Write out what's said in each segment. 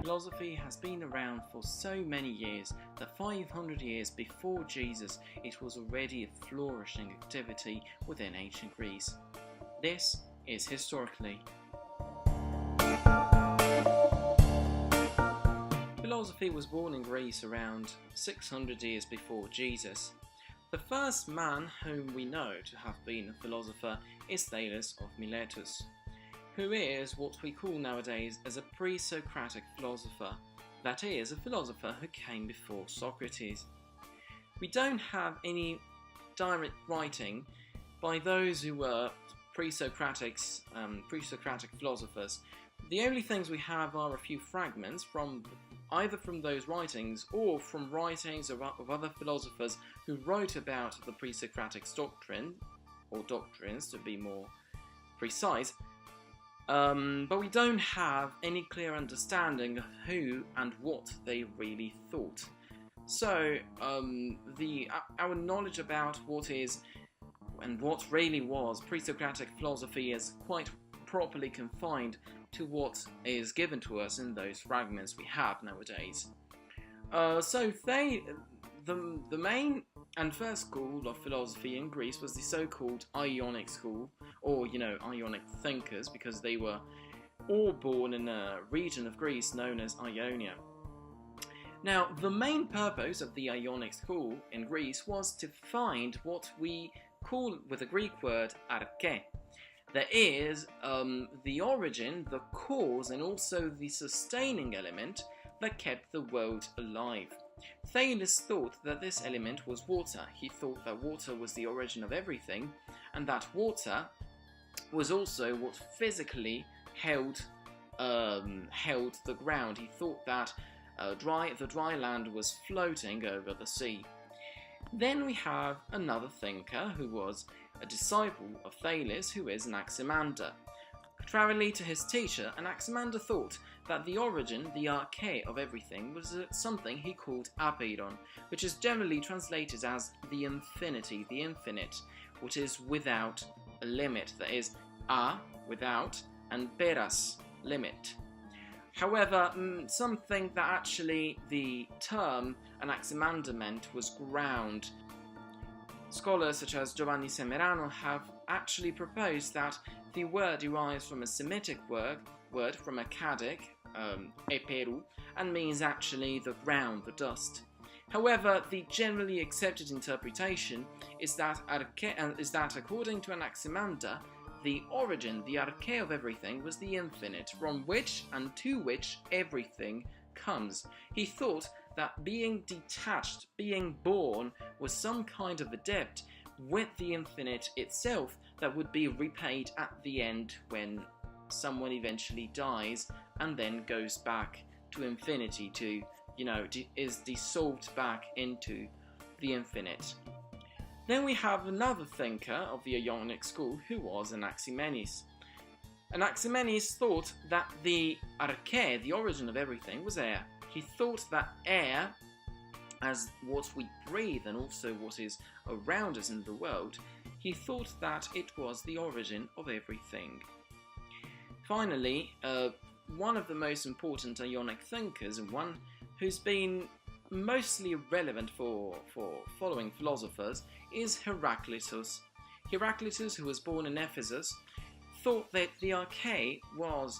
Philosophy has been around for so many years that 500 years before Jesus it was already a flourishing activity within ancient Greece. This is Historically. Philosophy was born in Greece around 600 years before Jesus. The first man whom we know to have been a philosopher is Thales of Miletus, who is what we call nowadays as a pre-Socratic philosopher, that is, a philosopher who came before Socrates. We don't have any direct writing by those who were pre-Socratic philosophers. The only things we have are a few fragments either from those writings or from writings of other philosophers who wrote about the pre-Socratic doctrine, or doctrines to be more precise, but we don't have any clear understanding of who and what they really thought. So our knowledge about what is and what really was pre-Socratic philosophy is quite properly confined to what is given to us in those fragments we have nowadays. The main and first school of philosophy in Greece was the so-called Ionic school, or Ionic thinkers, because they were all born in a region of Greece known as Ionia. Now, the main purpose of the Ionic school in Greece was to find what we call with the Greek word arche. That is, the origin, the cause, and also the sustaining element that kept the world alive. Thales thought that this element was water. He thought that water was the origin of everything, and that water was also what physically held the ground. He thought that the dry land was floating over the sea. Then we have another thinker who was a disciple of Thales, who is Anaximander. Contrarily to his teacher, Anaximander thought that the origin, the arche of everything, was something he called apeiron, which is generally translated as the infinity, the infinite, which is without a limit. That is, without, and peras, limit. However, some think that actually the term Anaximander meant was ground. Scholars such as Giovanni Semerano have actually proposed that the word derives from a Semitic word from Akkadic, eperu, and means actually the ground, the dust. However, the generally accepted interpretation is that according to Anaximander, the origin, the arche of everything, was the infinite, from which and to which everything comes. He thought that being detached, being born, was some kind of a debt with the infinite itself that would be repaid at the end when someone eventually dies and then goes back to infinity, is dissolved back into the infinite. Then we have another thinker of the Ionic school who was Anaximenes. Anaximenes thought that the arche, the origin of everything, was air. He thought that air, as what we breathe and also what is around us in the world, he thought that it was the origin of everything. Finally, one of the most important Ionic thinkers, and one who's been mostly relevant for following philosophers, is Heraclitus. Heraclitus, who was born in Ephesus, thought that the arche was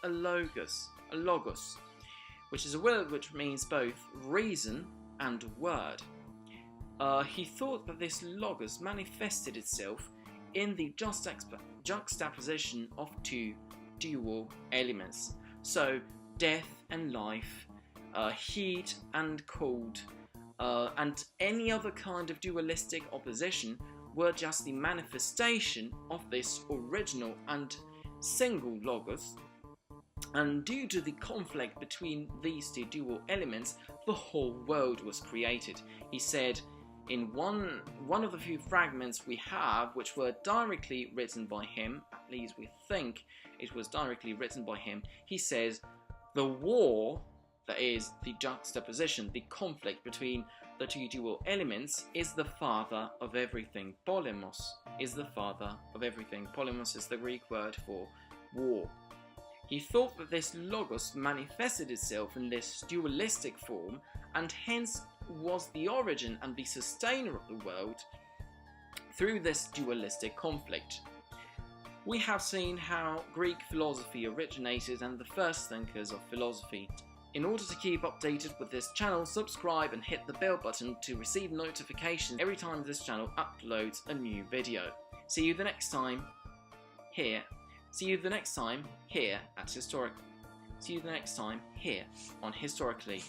a logos, which is a word which means both reason and word. He thought that this logos manifested itself in the juxtaposition of two dual elements. So, death and life, heat and cold, and any other kind of dualistic opposition were just the manifestation of this original and single logos. And due to the conflict between these two dual elements, the whole world was created. He said in one of the few fragments we have, which were directly written by him, at least we think it was directly written by him, he says, the war, that is, the juxtaposition, the conflict between the two dual elements, is the father of everything. Polemos is the father of everything. Polemos is the Greek word for war. He thought that this logos manifested itself in this dualistic form, and hence was the origin and the sustainer of the world through this dualistic conflict. We have seen how Greek philosophy originated and the first thinkers of philosophy. In order to keep updated with this channel, subscribe and hit the bell button to receive notifications every time this channel uploads a new video. See you the next time here. See you the next time here at See you the next time here on Historically.